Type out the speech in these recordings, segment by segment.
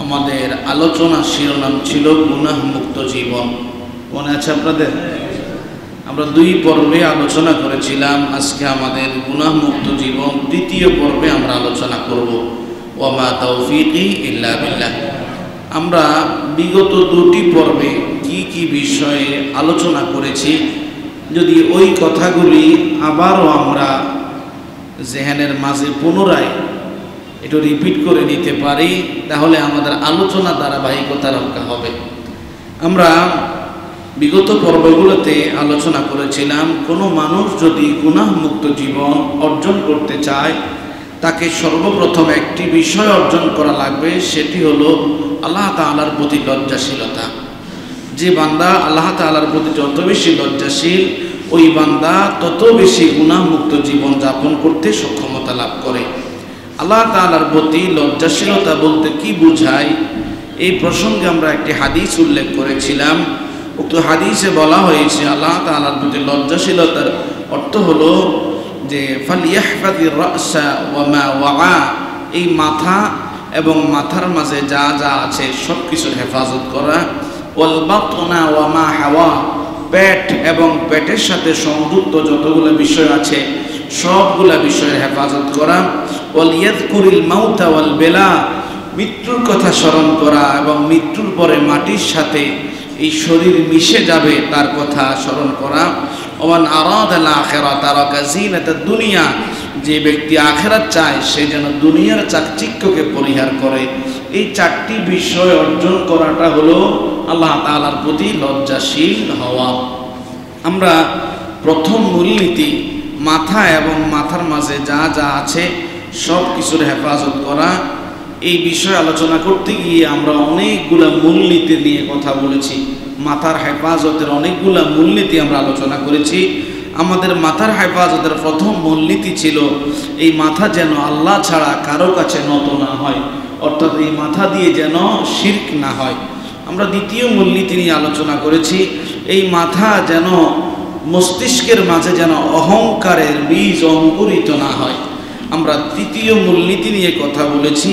আমাদের আলোচনা শিরোনাম ছিল গুনাহ মুক্ত জীবন। মনে আছে আপনাদের? আমরা 2 পর্বে আলোচনা করেছিলাম। আজকে আমাদের গুনাহ মুক্ত জীবন দ্বিতীয় পর্বে আমরা আলোচনা করব। ওয়া মা তাওফীকি ইল্লা বিল্লাহ। আমরা বিগত 2টি পর্বে কি বিষয়ে আলোচনা করেছি, যদি ওই কথাগুলি আবারও আমরা জেহেনের মাঝে পুনরায় একটু রিপিট করে নিতে পারি, তাহলে আমাদের আলোচনা ধারাবাহিকতা রক্ষা হবে। আমরা বিগত পর্বগুলোতে আলোচনা করেছিলাম, কোনো মানুষ যদি গুনাহ মুক্ত জীবন অর্জন করতে চায়, তাকে সর্বপ্রথম একটি বিষয় অর্জন করা লাগবে, সেটি হলো আল্লাহ তাআলার প্রতি লজ্জাশীলতা। যে বান্দা আল্লাহ তাআলার প্রতি যত বেশি লজ্জাশীল, ওই বান্দা তত বেশি গুনাহ মুক্ত জীবন যাপন করতে সক্ষমতা লাভ করে। আল্লাহ তাআলার প্রতি লজ্জাশীলতা বলতে কি বোঝায়, এই প্রসঙ্গে আমরা একটি হাদিস উল্লেখ করেছিলাম। উক্ত হাদিসে বলা হয়েছে আল্লাহ তাআলার প্রতি লজ্জাশীলতার অর্থ হলো যে ফালিয়াহফাযির রাসা ওয়া মা ওয়া, এই মাথা এবং মাথার মাঝে যা যা আছে সব কিছুর হেফাজত করা। ওয়াল বাতনা ওয়া মা হাওয়া, পেট এবং পেটের সাথে সংযুক্ত যতগুলো বিষয় আছে সবগুলা বিষয়ের হেফাজত করা। ওয়াল ইয়াযকুরিল মাউতা ওয়াল বেলা, মৃত্যুর কথা স্মরণ করা এবং মৃত্যুর পরে মাটির সাথে এই শরীর মিশে যাবে তার কথা স্মরণ করা। ওমান আরাদাল আখিরাত তারাকা জিনাতাদ দুনিয়া, যে ব্যক্তি আখিরাত চায় সে যেন দুনিয়ার চাকচিক্যকে পরিহার করে। এই 4টি বিষয় অর্জন করাটা হলো আল্লাহ তাআলার প্রতি লজ্জাশীল হওয়া। আমরা প্রথম মূলনীতি মাথা এবং মাথার মাঝে যা যা আছে সব কিছুর হেফাজত করা, এই বিষয়ে আলোচনা করতে গিয়ে আমরা অনেকগুলা মূলনীতি নিয়ে কথা বলেছি। মাথার হেফাজতের অনেকগুলা মূলনীতি আমরা আলোচনা করেছি। আমাদের মাথার হেফাজতের প্রথম মূলনীতি ছিল এই মাথা যেন আল্লাহ ছাড়া কারো কাছে নত না হয়, অর্থাৎ এই মাথা দিয়ে যেন শিরক না হয়। আমরা দ্বিতীয় মূলনীতি নিয়ে আলোচনা করেছি, এই মাথা যেন মস্তিষ্কের মাঝে যেন অহংকারের বীজ অঙ্কুরিত না হয়। আমরা তৃতীয় মূলনীতি নিয়ে কথা বলেছি,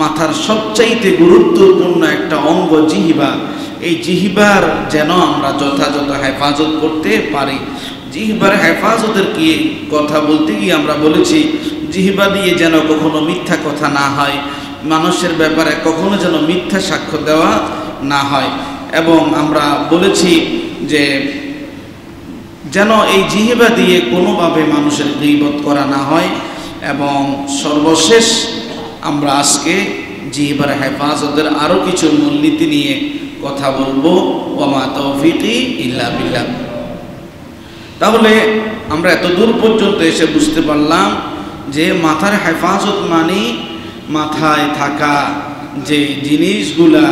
মাথার সবচাইতে গুরুত্বপূর্ণ একটা অঙ্গ জিহ্বা, এই জিহ্বার যেন আমরা যথাযথ হেফাজত করতে পারি। জিহ্বার হেফাজতের কি কথা বলতে গিয়ে আমরা বলেছি, জিহ্বা দিয়ে যেন কখনো মিথ্যা কথা না হয়, মানুষের ব্যাপারে কখনো যেন মিথ্যা সাক্ষ্য দেওয়া না হয়। এবং আমরা বলেছি যে যেন এই জিহ্বা দিয়ে কোনোভাবে মানুষের গীবত করা না হয়। এবং সর্বশেষ আমরা আজকে জিহ্বার হেফাজতের আরও কিছু মূলনীতি নিয়ে কথা বলবো। ওয়া মা তাওফীকি ইল্লা বিল্লাহ। তাহলে আমরা এত দূর পর্যন্ত এসে বুঝতে পারলাম যে মাথার হেফাজত মানে মাথায় থাকা যে জিনিসগুলা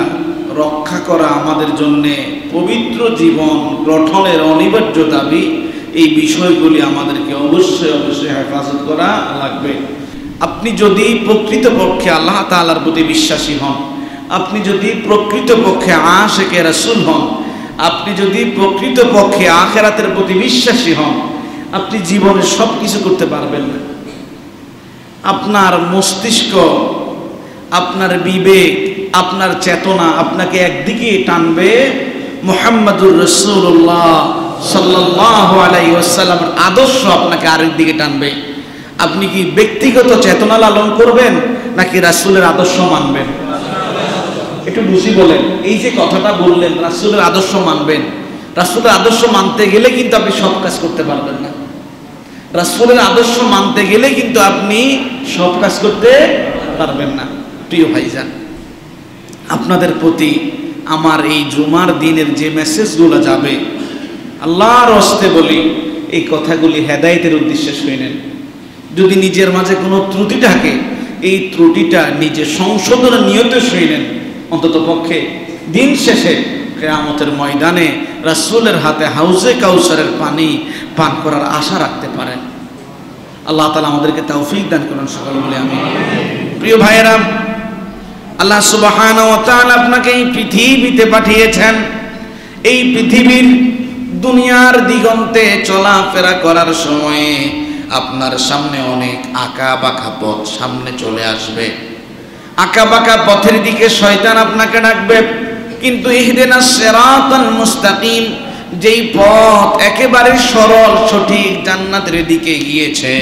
রক্ষা করা আমাদের জন্যে পবিত্র জীবন গঠনের অনিবার্য দাবি, এই বিষয়গুলি আমাদেরকে অবশ্যই হেফাজত করা লাগবে। আপনি যদি প্রকৃতপক্ষে আল্লাহ তাআলার প্রতি বিশ্বাসী হন, আপনি যদি প্রকৃতপক্ষে আশিকে রাসূল হন, আপনি যদি প্রকৃতপক্ষে আখিরাতের প্রতি বিশ্বাসী হন, আপনি জীবনে সব কিছু করতে পারবেন না। আপনার মস্তিষ্ক, আপনার বিবেক, আপনার চেতনা আপনাকে একদিকে টানবে, মুহাম্মাদুর রাসূলুল্লাহ সাল্লাল্লাহু আলাইহি ওয়াসাল্লামের আদর্শ আপনাকে আরেক দিকে টানবে। আপনি কি ব্যক্তিগত চেতনা লালন করবেন নাকি রাসূলের আদর্শ মানবেন? একটু বুঝি বলেন, এই যে কথাটা বললেন রাসূলের আদর্শ মানবেন, রাসূলের আদর্শ মানতে গেলে কিন্তু আপনি সব কাজ করতে পারবেন না। রাসূলের আদর্শ মানতে গেলে কিন্তু আপনি সব কাজ করতে পারবেন না। প্রিয় ভাইজান, আপনাদের প্রতি আমার এই জুমার দিনের যে মেসেজগুলো যাবে, আল্লাহর হস্তে বলি, এই কথাগুলি হেদায়েতের উদ্দেশ্যে শুনেন। যদি নিজের মাঝে কোনো ত্রুটি থাকে, এই ত্রুটিটা নিজে সংশোধনের নিয়তে শুনেন, অন্তত পক্ষে দিন শেষে কিয়ামতের ময়দানে রাসূলের হাতে হাউজে কাউসারের পানি পান করার আশা রাখতে পারেন। আল্লাহ তাআলা আমাদেরকে তৌফিক দান করুন, সকলে বলে আমিন। প্রিয় ভাইয়েরা, আল্লাহ সুবহানাহু ওয়া তাআলা আপনাকে এই পৃথিবীতে পাঠিয়েছেন। এই পৃথিবীর দুনিয়ার দিগন্তে চলাফেরা করার সময়ে আপনার সামনে অনেক আঁকা বাঁকা পথ সামনে চলে আসবে। আঁকাবাঁকা পথের দিকে শয়তান আপনাকে ডাকবে, কিন্তু ইহদিনাস সিরাতাল মুস্তাকিম, যেই পথ একেবারে সরল সঠিক জান্নাতের দিকে গিয়েছে,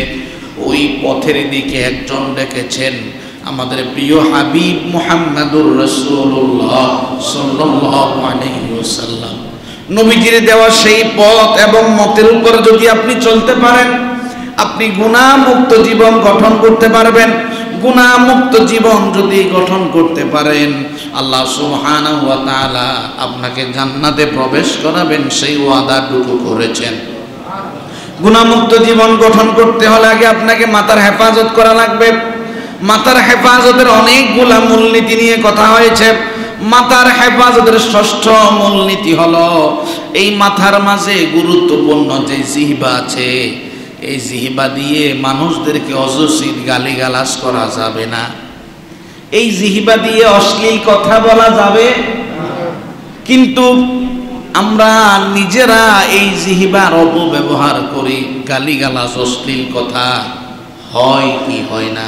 ওই পথের দিকে একজন ডেকেছেন আমাদের প্রিয় হাবিব মুহাম্মাদুর রাসূলুল্লাহ সাল্লাল্লাহু আলাইহি ওয়াসাল্লাম। নবীজির দেওয়া সেই পথ এবং মতের উপর যদি আপনি চলতে পারেন, আপনি গুনাহমুক্ত জীবন গঠন করতে পারবেন। গুনাহমুক্ত জীবন যদি গঠন করতে পারেন, আল্লাহ সুবহানাহু ওয়া তাআলা আপনাকে জান্নাতে প্রবেশ করাবেন, সেই ওয়াদাটুকু করেছেন। গুনাহমুক্ত জীবন গঠন করতে হলে আগে আপনাকে মাথার হেফাজত করা লাগবে। মাথার হেফাজতের অনেকগুলা মূলনীতি নিয়ে কথা হয়েছে। মাথার হেফাজতের ষষ্ঠ মূলনীতি হলো, এই মাথার মাঝে গুরুত্বপূর্ণ যে জিহ্বা আছে, এই জিহ্বা দিয়ে মানুষদেরকে অযৌক্তিক গালিগালাজ করা যাবে না। এই জিহ্বা দিয়ে অশ্লীল কথা বলা যাবে, কিন্তু আমরা নিজেরা এই জিহ্বার অপব্যবহার করি। গালিগালাজ অশ্লীল কথা হয় কি হয় না?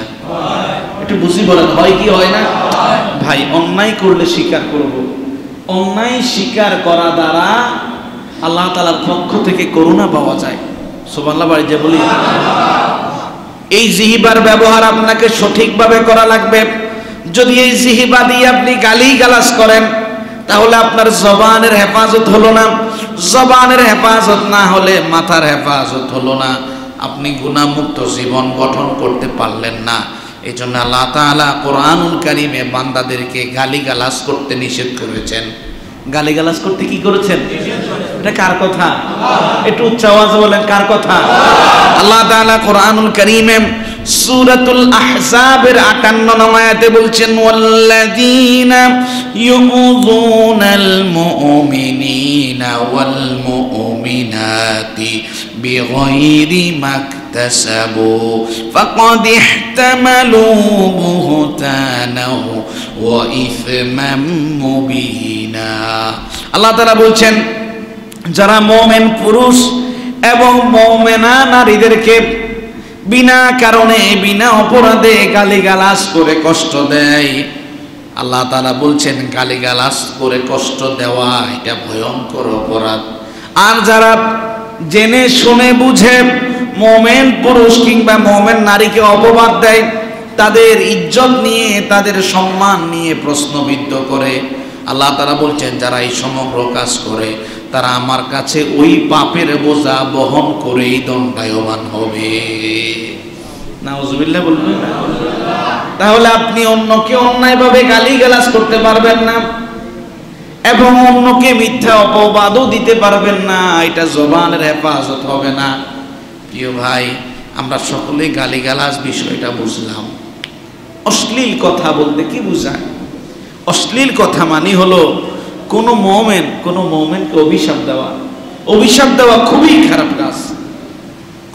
একটু বুঝি বলেন, হয় কি হয় না? ভাই, অন্যায় করলে স্বীকার করব, অন্যায় স্বীকার করা দ্বারা আল্লাহ তাআলার পক্ষ থেকে করুণা পাওয়া যায়। সুবহানাল্লাহ বাড়ি যে বলি। এই জিহ্বার ব্যবহার আপনাকে সঠিকভাবে করা লাগবে। যদি এই জিহ্বা দিয়ে আপনি গালিগালাজ করেন, তাহলে আপনার জবানের হেফাজত হলো না। জবানের হেফাজত না হলে মাথার হেফাজত হলো না। আপনি গুনাহমুক্ত জীবন গঠন করতে পারলেন না। এই জন্য আল্লাহ তাআলা কোরআনুল কারীমে বান্দাদেরকে গালিগালাজ করতে নিষেধ করেছেন। গালিগালাজ করতে কি করেছেন? এটা কার কথা? একটু উচ্চ আওয়াজে বলেন, কার কথা? আল্লাহ তাআলা কোরআনুল কারীমে সূরাতুল আহজাবের ৫৮ নং আয়াতে বলছেন, ওয়াল্লাযীনা ইউযুনাল মুমিনিনা ওয়াল মুমিনাতি বিগাইরি মাকতাসাবু ফাকাদ ইহতামালু বুহতানাও ওয়া ইসমান মুবিনা। আল্লাহ তাআলা বলছেন, যারা মুমিন পুরুষ এবং মুমিনা নারীদেরকে বিনা কারণে বিনা অপরাধে গালিগালাজ করে কষ্ট দেয়, আল্লাহ তাআলা বলছেন গালিগালাজ করে কষ্ট দেওয়া এটা ভয়ঙ্কর অপরাধ। আর যারা জেনে শুনে বুঝে মুমিন পুরুষ কিংবা মুমিন নারীকে অপবাদ দেয়, তাদের ইজ্জত নিয়ে তাদের সম্মান নিয়ে প্রশ্নবিদ্ধ করে, আল্লাহ তাআলা বলছেন যারা এই সমগ্র কাজ করে তারা আমার কাছে ওই পাপের বোঝা বহন করেই দণ্ডায়মান হবে। নাউজুবিল্লাহ বলবেন। তাহলে আপনি অন্যকে অন্যায়ভাবে গালিগালাজ করতে পারবেন না এবং অন্যকে মিথ্যা অপবাদও দিতে পারবেন না। এটা জবানের হেফাজত হবে না। প্রিয় ভাই, আমরা সকলেই গালিগালাজ বিষয়টা বুঝলাম। অশ্লীল কথা বলতে কি বোঝায়? অশ্লীল কথা মানে হলো কোনো মুমিনকে অভিশাপ দেওয়া। অভিশাপ দেওয়া খুবই খারাপ কাজ।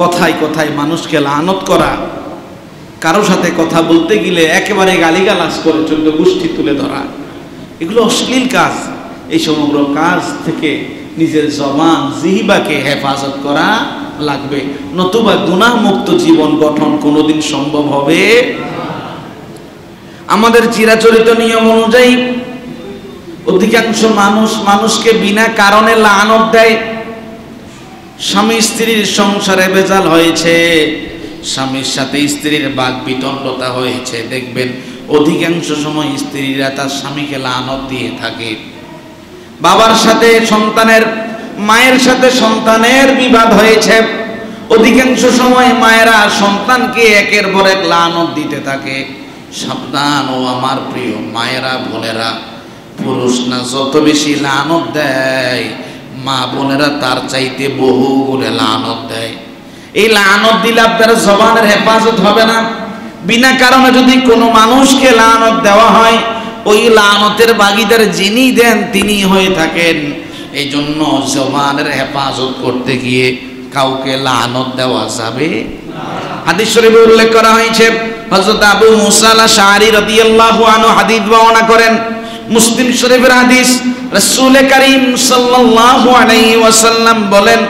কথায় কথায় মানুষকে লানত করা, কারো সাথে কথা বলতে গেলে একেবারে গালিগালাজ করে 14 গোষ্ঠী তুলে ধরা, এগুলো অশ্লীল কাজ। এই সমগ্র কাজ থেকে নিজের জবান জিহ্বাকে হেফাজত করা লাগবে, নতুবা গুনাহমুক্ত জীবন গঠন কোনোদিন সম্ভব হবে। আমাদের চিরাচরিত নিয়ম অনুযায়ী অধিকাংশ মানুষকে বিনা কারণে লানত দেয়। স্বামী স্ত্রীর সংসারে ভেজাল হয়েছে, স্বামীর সাথে স্ত্রীর বাকবিতণ্ডতা হয়েছে, দেখবেন অধিকাংশ সময় স্ত্রীরা তার স্বামীকে লানত দিয়ে থাকে। বাবার সাথে সন্তানের, মায়ের সাথে সন্তানের বিবাদ হয়েছে, অধিকাংশ সময় মায়েরা সন্তানকে একের পর এক লানত দিতে থাকে। সাবধান ও আমার প্রিয় মায়েরা, বোনেরা, পুরুষ না যত বেশি লানত দেয়, মা বোনেরা তার চাইতে বহু গুণে লানত দেয়। এই লানত দিলে আপনার জবানের হেফাজত হবে না। বিনা কারণে যদি কোনো মানুষকে লানত দেওয়া হয়, ওই লানতের ভাগীদার যিনি দেন তিনি হয়ে থাকেন। এই জন্য জবানের হেফাজত করতে গিয়ে কাউকে লানত দেওয়া যাবে না। হাদিস শরীফে উল্লেখ করা হয়েছে, হযরত আবু মুসা আল-আশআরী রাদিয়াল্লাহু আনহু হাদিস বর্ণনা করেন, মুসলিম শরীফের হাদিস। রাসূল করিম সাল্লাল্লাহু আলাইহি ওয়াসাল্লাম বলেন,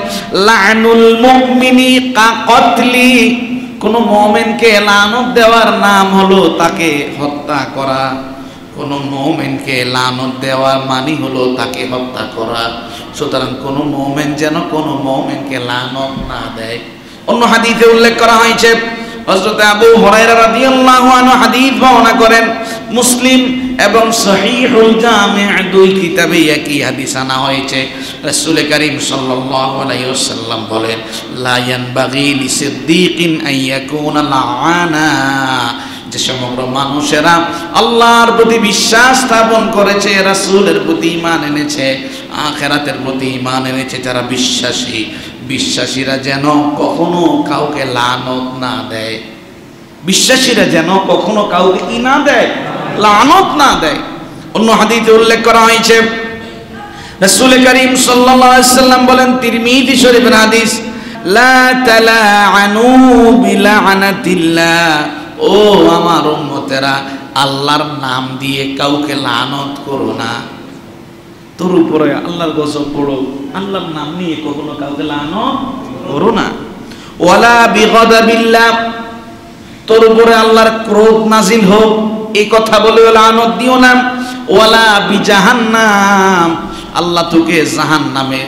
লা'নুল মুমিনি কা কতলি কোন মুমিনকে লানত দেওয়ার নাম হলো তাকে হত্যা করা। কোন মুমিনকে লানত দেওয়া মানে হলো তাকে হত্যা করা। সুতরাং কোন মুমিন যেন কোন মুমিনকে লানত না দেয়। অন্য হাদিসে উল্লেখ করা হয়েছে, হযরত আবু হুরায়রা রাদিয়াল্লাহু আনহু হাদিস বর্ণনা করেন, মুসলিম এবং সহিহুল জামি' দুই কিতাবে একই হাদিস আনা হয়েছে। রাসূল করিম সাল্লাল্লাহু আলাইহি ওয়াসাল্লাম বলেন, লা ইয়ানবাগি লিসিদ্দীকিন আন ইয়াকুনা লাআনা। যে সমগ্র মানুষেরা আল্লাহর প্রতি বিশ্বাস স্থাপন করেছে, রাসূলের প্রতি ঈমান এনেছে, আখিরাতের প্রতি ঈমান এনেছে, যারা বিশ্বাসী, বিশ্বাসীরা যেন কখনো কাউকে লানত না দেয়। বিশ্বাসীরা যেন কখনো কাউকে কি না দেয়, লানত না দেয়। অন্য হাদিসে উল্লেখ করা হয়েছে, রাসূল করিম সাল্লাল্লাহু আলাইহি ওয়াসাল্লাম বলেন, তিরমিজি শরীফের হাদিস, লা তালাআনু বিলানাতিল্লাহ। ও আমার উম্মতেরা, আল্লাহর নাম দিয়ে কাউকে লানত করো না। তোর উপরে আল্লাহর গজব পড়ো, আল্লাহর নাম নিয়ে কখনো কাউকে লানত করো না। ওয়ালা বিগাদাবিল্লাহ, তোর উপরে আল্লাহর ক্রোধ নাজিল হোক, এই কথা বলে লানত দিও না। ওয়ালা বিজাহান্নাম, আল্লাহ তোকে জাহান্নামে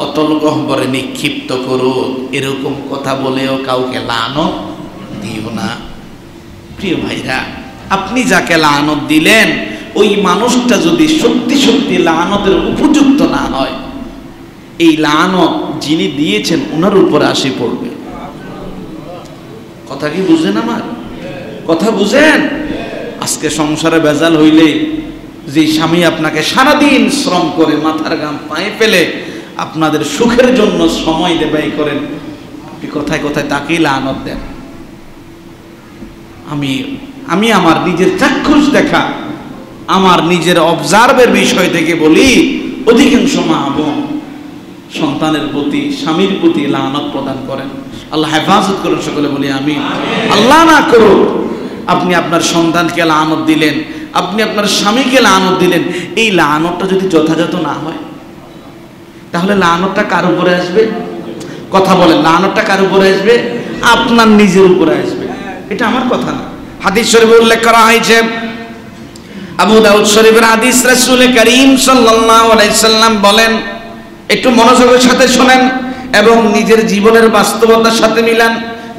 অতল গহ্বরে নিক্ষিপ্ত করো, এরকম কথা বলেও কাউকে লানত দিও না। প্রিয় ভাইরা, আপনি যাকে লানত দিলেন ওই মানুষটা যদি সত্যি সত্যি লানতের উপযুক্ত না হয়, এই লানত যিনি দিয়েছেন ওনার উপরে আসি পড়বে। কথা কি বুঝেন? আমার কথা বুঝেন? আজকে সংসারে ভেজাল হইলে যে স্বামী আপনাকে সারাদিন শ্রম করে মাথার ঘাম পায়ে ফেলে আপনাদের সুখের জন্য সময় ব্যয় করেন, আপনি কথায় কথায় তাকেই লানত দেন। আমি আমার নিজের চাক্ষুষ দেখা, আমার নিজের অবজার্ভের বিষয় থেকে বলি, অধিকাংশ মা বোন সন্তানের প্রতি, স্বামীর প্রতি লানত প্রদান করেন। আল্লাহ হেফাজত করুন, সকলে বলি আমিন। আল্লাহ না করুন আপনি আপনার সন্তানকে লানত দিলেন, আপনি আপনার স্বামীকে লানত দিলেন, এই লানতটা যদি যথাযথ না হয়, তাহলে লানতটা কার উপরে আসবে? কথা বলেন, লানতটা কার উপরে আসবে? আপনার নিজের উপরে আসবে। এটা আমার কথা না, হাদিস শরীফে উল্লেখ করা হয়েছে, আবু দাউদ শরীফের হাদিস। রাসূল করিম সাল্লাল্লাহু আলাইহি সাল্লাম বলেন, একটু মনোযোগের সাথে শোনেন এবং নিজের জীবনের বাস্তবতার সাথে মিলান,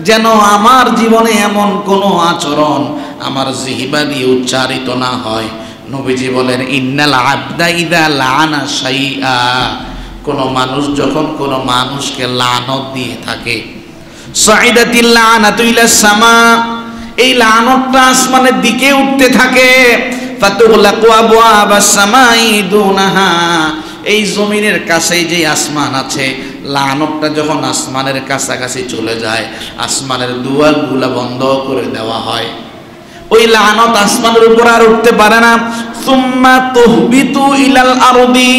যেন আমার জীবনে এমন কোনো আচরণ আমার জিহ্বা দিয়ে উচ্চারিত না হয়। নবীজি বলেন, ইন্নাল আবদা ইযা লাআনা শাইআ, কোন মানুষ যখন কোন মানুষকে লানত দিয়ে থাকে, সাইদাতিল লানাতু ইলাস সামা, এই লানতটা আসমানের দিকে উঠতে থাকে। ফাতুগলাকু আবওয়াবাস সামাই দুনাহা, এই জমিনের কাছে যে আসমান আছে, লানতটা যখন আসমানের কাছাকাছি চলে যায়, আসমানের দুয়ারগুলো বন্ধ করে দেওয়া হয়। ওই লানত আসমানের উপর আর উঠতে পারে না। সুম্মা তুহবিতু ইলাল আরদি,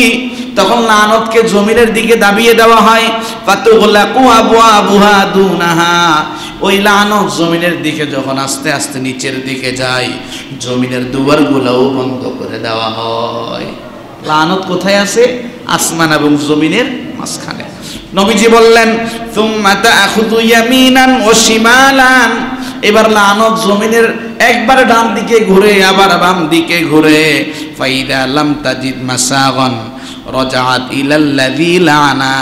তখন লানতকে জমিনের দিকে দাবিয়ে দেওয়া হয়। ফাতুগলাকু আবওয়াবুহা দুনাহা, ওই লানত জমিনের দিকে যখন আস্তে আস্তে নিচের দিকে যায়, জমিনের দুয়ারগুলোও বন্ধ করে দেওয়া হয়। লানত কোথায় আছে? আসমান এবং জমিনের মাঝখানে। নবীজি বললেন, সুম্মা তাখুযু ইয়ামিনান ওয়া শিমালান, এবার লানত জমিনের একবার ডান দিকে ঘুরে আবার বাম দিকে ঘুরে। ফাইদা লাম তাজিদ মাসাগান রাজাআত ইলাল্লাযী লানা,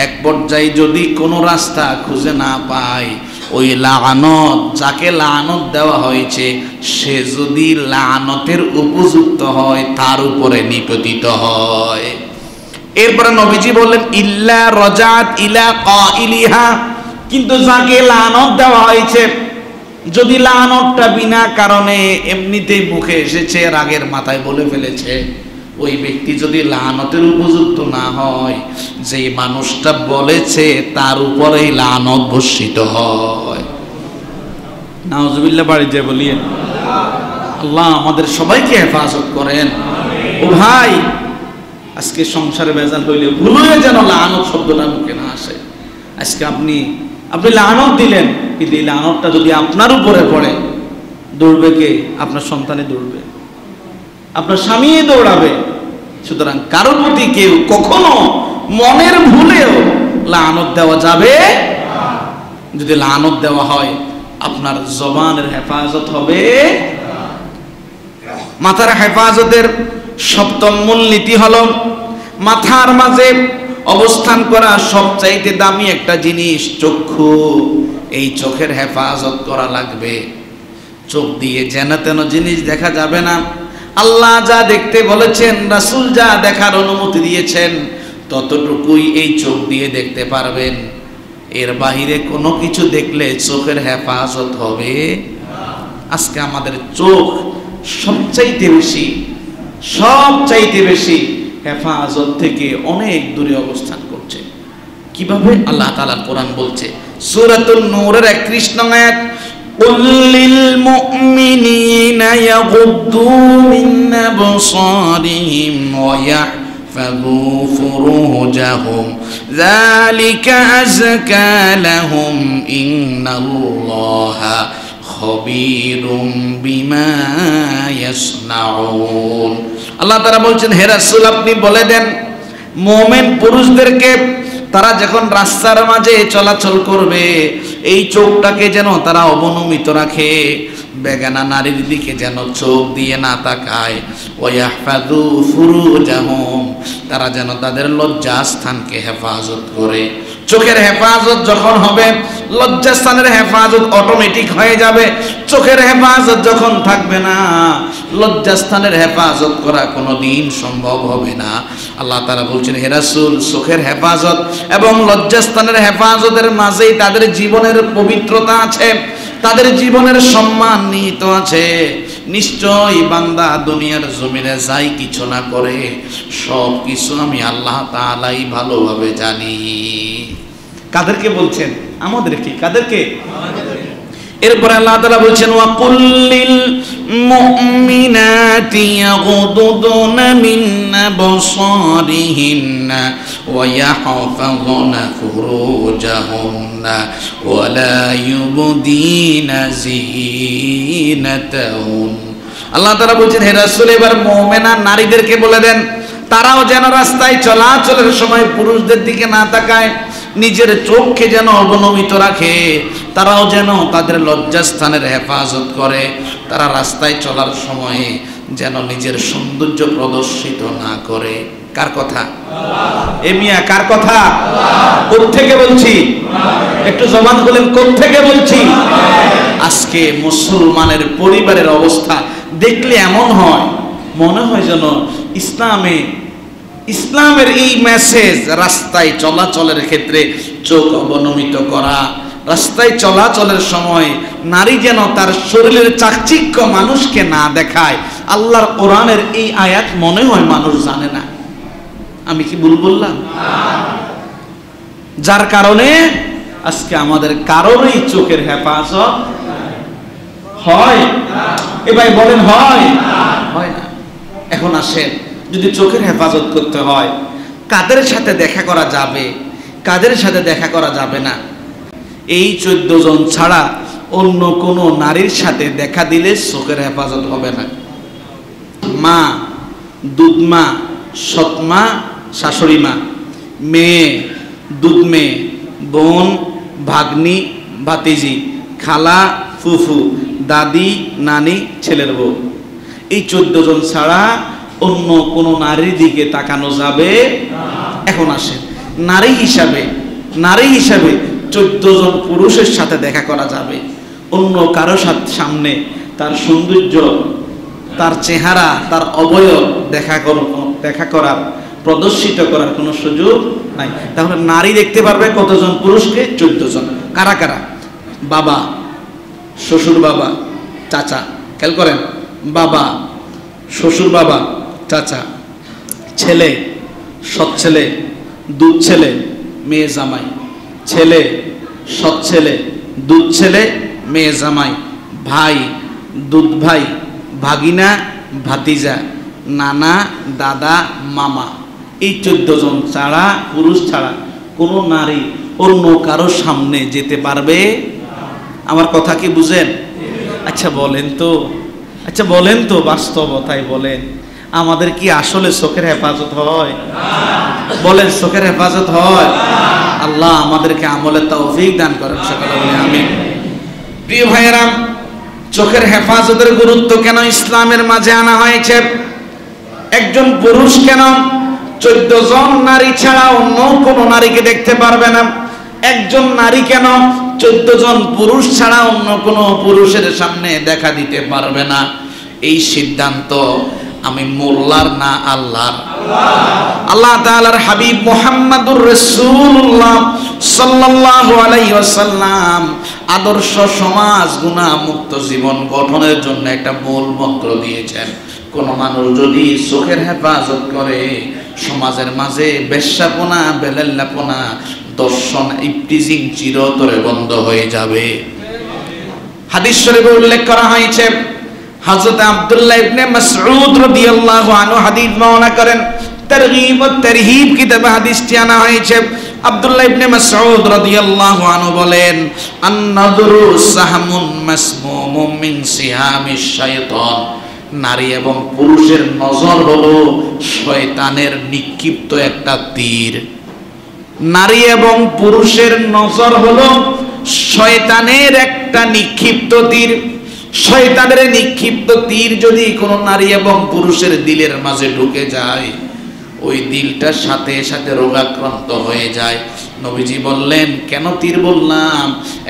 এক পর্যায়ে যদি কোনো রাস্তা খুঁজে না পায়, ওই লানত, যাকে লানত দেওয়া হয়েছে, সে যদি লানতের উপযুক্ত হয় তার উপরে নিপতিত হয়। এরপরে নবীজি বললেন, ইল্লা রাজাআত ইলা কাইলিহা, কিন্তু যাকে লানত দেওয়া হয়েছে, যদি লানতটা বিনা কারণে এমনিতেই মুখে এসেছে, রাগের মাথায় বলে ফেলেছে, ওই ব্যক্তি যদি লানতের উপযুক্ত না হয়, যে মানুষটা বলেছে তার উপরেই লানত বর্ষিত হয়। নাউজুবিল্লাহ, বাড়ি যে বলিয়ে আল্লাহ আমাদের সবাইকে হেফাজত করেন। ও ভাই, আজকে সংসারে ভেজাল হইলে ভুলে যেন লানত শব্দটা মুখে না আসে। আজকে আপনি লানত দিলেন, কিন্তু এই লানতটা যদি আপনার উপরে পড়ে, দৌড়বে কে? আপনার সন্তানে দৌড়বে, আপনার স্বামী দৌড়াবে। সুতরাং কারোর প্রতি কেউ কখনো মনের ভুলেও লানত দেওয়া যাবে। যদি লানত দেওয়া হয় আপনার জবানের হেফাজত হবে। মাথার হেফাজতের সপ্তম মূলনীতি হলো মাথার মাঝে অবস্থান করা সবচাইতে দামি একটা জিনিস চক্ষু। এই চোখের হেফাজত করা লাগবে। চোখ দিয়ে যেন তেন জিনিস দেখা যাবে না। আল্লাহ যা দেখতে বলেছেন, রাসূল যা দেখার অনুমতি দিয়েছেন, ততটুকুই এই চোখ দিয়ে দেখতে পারবেন। এর বাহিরে কোনো কিছু দেখলে চোখের হেফাজত হবে। আজকে আমাদের চোখ সবচাইতে বেশি হেফাজত থেকে অনেক দূরে অবস্থান করছে। কিভাবে? আল্লাহ তাআলা কোরআন বলছে, সূরাতুন নূরের 31 নং আয়াত, قل للمؤمنين يغضوا من أبصارهم ويحفظوا فروجهم ذلك أزكى لهم إن الله خبير بما يصنعون। আল্লাহ তাআলা বলছেন, হে রাসূল আপনি বলে দেন মুমিন পুরুষদেরকে তারা যখন রাস্তার মাঝে চলাচল করবে এই চোখটাকে যেন তারা অবনমিত রাখে, বেগানা নারীর দিকে যেন চোখ দিয়ে না তাকায়। ওয়াহফাযু ফুরুজাহুম, তারা যেন তাদের লজ্জাস্থানকে হেফাজত করে। চোখের হেফাজত যখন হবে, লজ্জাস্থানের হেফাজত অটোমেটিক হয়ে যাবে। চোখের হেফাজত যখন থাকবে না, লজ্জাস্থানের হেফাজত করা কোনোদিন সম্ভব হবে না। আল্লাহ তাআলা বলছেন, হে রাসূল চোখের হেফাজত এবং লজ্জাস্থানের হেফাজতের মাঝেই তাদের জীবনের পবিত্রতা আছে, তাদের জীবনের সম্মান নিহিত আছে। নিশ্চয়ই বান্দা দুনিয়ার জমিনে যাই কিছু না করে সব কিছু আমি আল্লাহ তাআলাই ভালোভাবে জানি। কাদেরকে বলছেন? আমাদেরকে। কাদেরকে? এরপরে আল্লাহ তাআলা বলছেন, ওয়া কুল্লিল মুমিনাতি ইয়াগুদুনা মিন আবসারিহিন্না ওয়া ইয়াহফাযুনা ফুরুজাহুন্না ওয়া লা ইউবদিনা যিনাতাহুম। আল্লাহ তাআলা বলছেন, হে রাসূল এবার মুমিনা নারীদেরকে বলে দেন তারাও যেন রাস্তায় চলাচলের সময় পুরুষদের দিকে না তাকায়, নিজের চোখকে যেন অবনমিত রাখে, তারাও যেন তাদের লজ্জাস্থানের হেফাজত করে। তারা রাস্তায় চলার সময়ে যেন নিজের সৌন্দর্য প্রদর্শিত না করে। কার কথা? এ মিয়া কার কথা? কোত্থেকে বলছি? একটু জবান বলেন, কোত্থেকে বলছি? আজকে মুসলমানের পরিবারের অবস্থা দেখলে এমন হয়, মনে হয় যেন ইসলামের এই মেসেজ রাস্তায় চলাচলের ক্ষেত্রে চোখ অবনমিত করা, রাস্তায় চলাচলের সময় নারী যেন তার শরীরের চাকচিক্য মানুষকে না দেখায়। আল্লাহর কোরআনের এই আয়াত মনে হয় মানুষ জানে না। আমি কি ভুল বললাম? যার কারণে আজকে আমাদের কারণেই চোখের হেফাজত হয়। এ ভাই বলেন হয়? হয় না। এখন আসেন, যদি চোখের হেফাজত করতে হয় কাদের সাথে দেখা করা যাবে, কাদের সাথে দেখা করা যাবে না? এই 14 জন ছাড়া অন্য কোনো নারীর সাথে দেখা দিলে চোখের হেফাজত হবে না। মা, দুধমা, সৎমা, শাশুড়ি মা, মেয়ে, দুধ মেয়ে, বোন, ভাগ্নি, ভাতিজি, খালা, ফুফু, দাদি, নানি, ছেলের বউ, এই 14 জন ছাড়া অন্য কোনো নারীর দিকে তাকানো যাবে না। এখন আসেন, নারী হিসাবে 14 জন পুরুষের সাথে দেখা করা যাবে, অন্য কারো সামনে তার সৌন্দর্য, তার চেহারা, তার অবয়ব দেখা করার, প্রদর্শিত করার কোনো সুযোগ নাই। তাহলে নারী দেখতে পারবে কতজন পুরুষকে? 14 জন। কারা কারা? বাবা, শ্বশুর বাবা, চাচা। খেয়াল করেন, বাবা, শ্বশুর বাবা, চাচা, ছেলে, সৎ ছেলে, দুধ ছেলে, মেয়ে জামাই, ছেলে, সৎ ছেলে, দুধ ছেলে, মেয়ে জামাই, ভাই, দুধ ভাই, ভাগিনা, ভাতিজা, নানা, দাদা, মামা। এই 14 জন ছাড়া, পুরুষ ছাড়া কোনো নারী অন্য কারো সামনে যেতে পারবে? আমার কথা কি বুঝেন? আচ্ছা বলেন তো বাস্তবতায় বলেন, আমাদের কি আসলে চোখের হেফাজত হয়? বলেন, চোখের হেফাজত হয়? আল্লাহ আমাদেরকে আমলের তৌফিক দান করেন, সকলে বলে আমিন। প্রিয় ভাইয়েরা, চোখের হেফাজতের গুরুত্ব কেন ইসলামের মাঝে আনা হয়েছে? একজন পুরুষ কেন 14 জন নারী ছাড়া অন্য কোন নারীকে দেখতে পারবে না? একজন নারী কেন 14 জন পুরুষ ছাড়া অন্য কোন পুরুষের সামনে দেখা দিতে পারবে না? এই সিদ্ধান্ত আমি মোল্লার না আল্লাহর? আল্লাহ তাআলার হাবিব মুহাম্মাদুর রাসূলুল্লাহ সাল্লাল্লাহু আলাইহি ওয়াসাল্লাম আদর্শ সমাজ, গুনাহ মুক্ত জীবন গঠনের জন্য একটা মূল মন্ত্র দিয়েছেন। কোন মানুষ যদি চোখের হেফাজত করে, সমাজের মাঝে বেশ্যাপনা, বেলাল্লাপনা, দর্শন, ইফটিজিং চিরতরে বন্ধ হয়ে যাবে। হাদিস শরীফে উল্লেখ করা হয়েছে, হযরত আব্দুল্লাহ ইবনে মাসউদ রাদিয়াল্লাহু আনহু হাদিস বর্ণনা করেন। তারগীব ও তারহিব কিতাবে হাদিসটি আনা হয়েছে। আব্দুল্লাহ ইবনে মাসউদ রাদিয়াল্লাহু আনহু বলেন, আন-নাযরু সাহমুন মাসমুমুম মিন সিহামিশ শাইতান। নারী এবং পুরুষের নজর হলো শয়তানের নিক্ষিপ্ত একটা তীর। নারী এবং পুরুষের নজর হলো শয়তানের একটা নিক্ষিপ্ত তীর। শয়তানের নিক্ষিপ্ত তীর যদি কোনো নারী এবং পুরুষের দিলের মাঝে ঢুকে যায়, ওই দিলটার সাথে সাথে রোগাক্রান্ত হয়ে যায়। নবীজি বললেন, কেন তীর বললাম?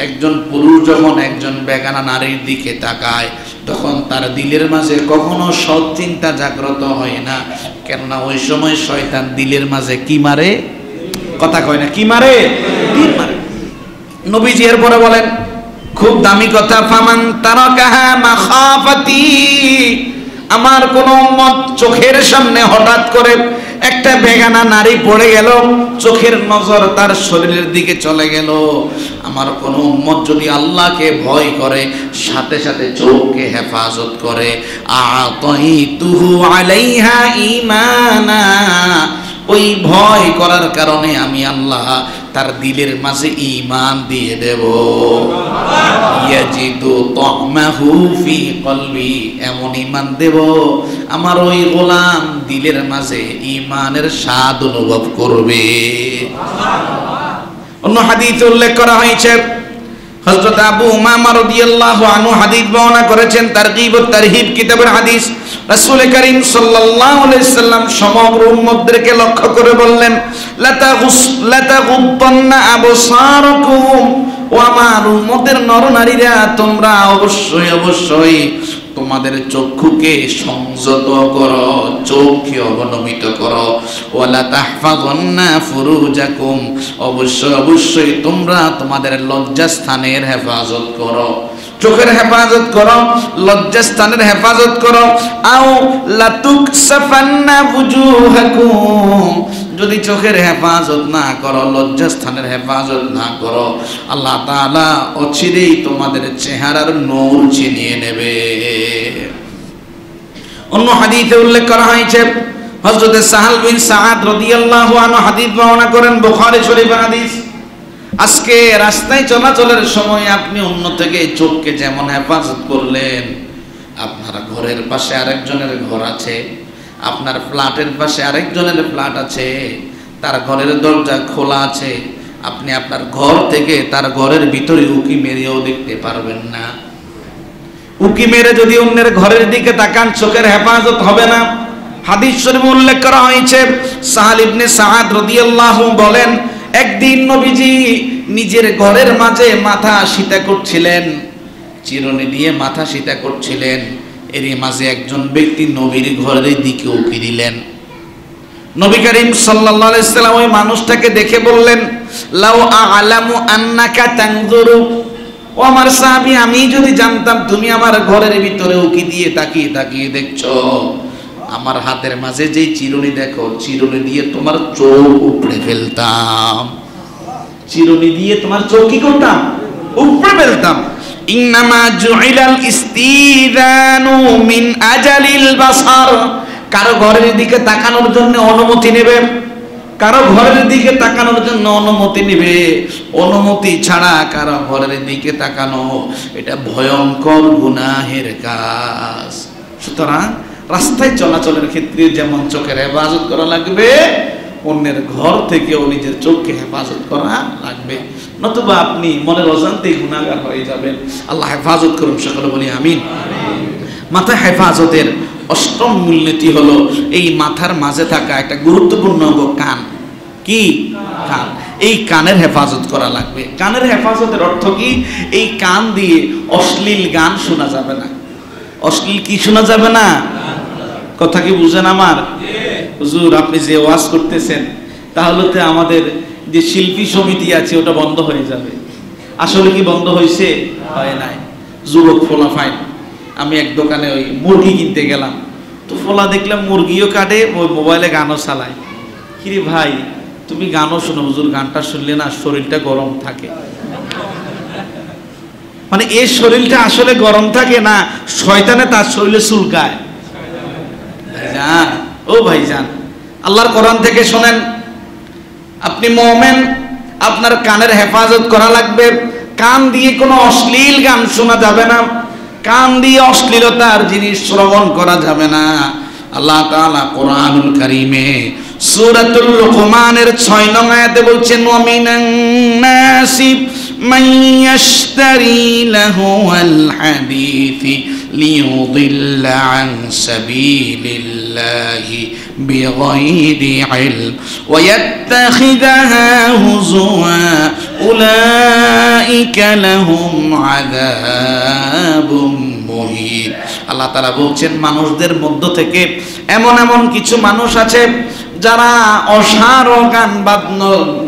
একজন পুরুষ যখন একজন বেগানা নারীর দিকে তাকায়, তখন তার দিলের মাঝে কখনো সৎ চিন্তা জাগ্রত হয় না। কেননা ওই সময় শয়তান দিলের মাঝে কি মারে? কথা কয় না, কি মারে? তীর মারে। নবীজি এরপরে বলেন, খুব দামি কথা, ফামান তারাকাহা মাখাফাতি। আমার কোন উম্মত চোখের সামনে হঠাৎ করে একটা বেগানা নারী পড়ে গেল, চোখের নজর তার শরীরের দিকে চলে গেল, আমার কোন উম্মত যদি আল্লাহকে ভয় করে, সাথে সাথে চোখকে হেফাজত করে, আতাইতুহু আলাইহা ঈমানা, ওই ভয় করার কারণে আমি আল্লাহ তার দিলের মাঝে ঈমান দিয়ে দেব। ইয়াজিদু তা'মাহু ফি কলবি, এমন ঈমান দেব আমার ওই গোলাম দিলের মাঝে ঈমানের স্বাদ অনুভব করবে। অন্য হাদিসে উল্লেখ করা হয়েছে, হযরত আবু উমামা রাদিয়াল্লাহু আনহু হাদিস বর্ণনা করেছেন, তারগীব ও তারহিব কিতাবের হাদিস। রাসূল করিম সাল্লাল্লাহু আলাইহি সাল্লাম সমগ্র উম্মতদেরকে লক্ষ্য করে বললেন, লাতাগুদ্দান্না আবসারাকুম, ও আমার উম্মতের নরনারীরা, তোমরা অবশ্যই অবশ্যই তোমাদের চক্ষুকে সংযত করো, চোখকে অবনমিত করো। ওয়ালা তাহফাযান্না ফুরুজাকুম, অবশ্যই অবশ্যই তোমরা তোমাদের লজ্জাস্থানের হেফাজত করো। চোখের হেফাজত করো, লজ্জাস্থানের হেফাজত করো। আও লাতুকসাফান্না বুজুহাকুম, যদি চোখের হেফাজত না করো, লজ্জাস্থানের হেফাজত না করো, আল্লাহ তাআলা অচিরেই তোমাদের চেহারার নূর ছিনিয়ে নেবে। অন্য হাদিসে উল্লেখ করা হয়েছে, হযরত সাহাল বিন সাআদ রাদিয়াল্লাহু আনহু হাদিস বর্ণনা করেন, বুখারী শরীফের হাদিস। আজকে রাস্তায় চলাচলের সময় আপনি অন্য থেকে চোখকে যেমন হেফাজত করলেন, আপনার ঘরের পাশে আরেকজনের ঘর আছে, আপনার ফ্ল্যাটের পাশে আরেকজনের ফ্ল্যাট আছে, তার ঘরের দরজা খোলা আছে, আপনি আপনার ঘর থেকে তার ঘরের ভিতরে উকি মেরেও দেখতে পারবেন না। উকি মেরে যদি অন্যের ঘরের দিকে তাকান, চোখের হেফাজত হবে না। হাদিস শরীফে উল্লেখ করা হয়েছে, সাহাল ইবনে সাআদ রাদিয়াল্লাহু বলেন, একদিন নবীজি নিজের ঘরের মাঝে মাথা সিতা করছিলেন, চিরুনি দিয়ে মাথা সিতা করছিলেন। এরই মাঝে একজন ব্যক্তি নবীর ঘরের দিকে উকি দিলেন। নবী করিম সাল্লাল্লাহু আলাইহি সাল্লাম ওই মানুষটাকে দেখে বললেন, লাউ আ'লামু আন্নাকা তানজুরু, ও আমার সাহাবী, আমি যদি জানতাম তুমি আমার ঘরের ভিতরে উকি দিয়ে তাকিয়ে তাকিয়ে দেখছো, আমার হাতের মাঝে যেই চিরুনি দেখো, চিরুনি দিয়ে তোমার চোখ উপড়ে ফেলতাম। চিরুনি দিয়ে তোমার চোখ কি করতাম? উপড়ে ফেলতাম। ইন্নামা জুইলাল ইস্তিদানু মিন আজালিল বাসার, কারো ঘরের দিকে তাকানোর জন্য অনুমতি নেবে, কারো ঘরের দিকে তাকানোর জন্য অনুমতি নেবে, অনুমতি ছাড়া কারো ঘরের দিকে তাকানো এটা ভয়ঙ্কর গুনাহের কাজ। সুতরাং রাস্তায় চলাচলের ক্ষেত্রে যেমন চোখের হেফাজত করা লাগবে, অন্যের ঘর থেকেও নিজের চোখকে হেফাজত করা লাগবে, নতুবা আপনি মনের অজান্তেই গুনাহগার হয়ে যাবেন। আল্লাহ হেফাজত করুন, সকলে বলি আমিন। মাথা হেফাজতের অষ্টম মূলনীতি হলো এই মাথার মাঝে থাকা একটা গুরুত্বপূর্ণ অঙ্গ কান। কি? কান। এই কানের হেফাজত করা লাগবে। কানের হেফাজতের অর্থ কি? এই কান দিয়ে অশ্লীল গান শোনা যাবে না। অশ্লীল কি শোনা যাবে না? কথা কি বুঝেন আমার? হুজুর আপনি যে ওয়াজ করতেছেন তাহলে তো আমাদের যে শিল্পী সমিতি আছে ওটা বন্ধ হয়ে যাবে। আসলে কি বন্ধ হয়েছে? হয় নাই। যুবক ফোলা ফাইন, আমি এক দোকানে ওই মুরগি কিনতে গেলাম, তো ফোলা দেখলাম মুরগিও কাটে, ওই মোবাইলে গানও চালায়। কিরে ভাই তুমি গানও শোনো? হুজুর গানটা শুনলে না শরীরটা গরম থাকে। মানে এই শরীরটা আসলে গরম থাকে না, শয়তানে তার শরীরে চুলকায়। ভাইজান, ও ভাইজান, আল্লাহর কোরআন থেকে শোনেন, আপনি মুমিন, আপনার কানের হেফাজত করা লাগবে। কান দিয়ে কোনো অশ্লীল গান শোনা যাবে না, কান দিয়ে অশ্লীলতার জিনিস শ্রবণ করা যাবে না। আল্লাহ তাআলা কোরআনুল কারীমে সূরাতুল লুকমানের 6 নং আয়াতে বলছেন, ওয়া মিনান নাসি মান ইয়াশতারি লাহুল হাদিসি লিয়ুদিল্লা আন সাবিলিল্লাহি বিগাইরি ইলম ওয়া ইয়াত্তাখিযাহা হুজুয়া উলাইকা লাহুম আযাবুম মুহিন। আল্লাহ তাআলা বলছেন, মানুষদের মধ্য থেকে এমন এমন কিছু মানুষ আছে যারা অসার ও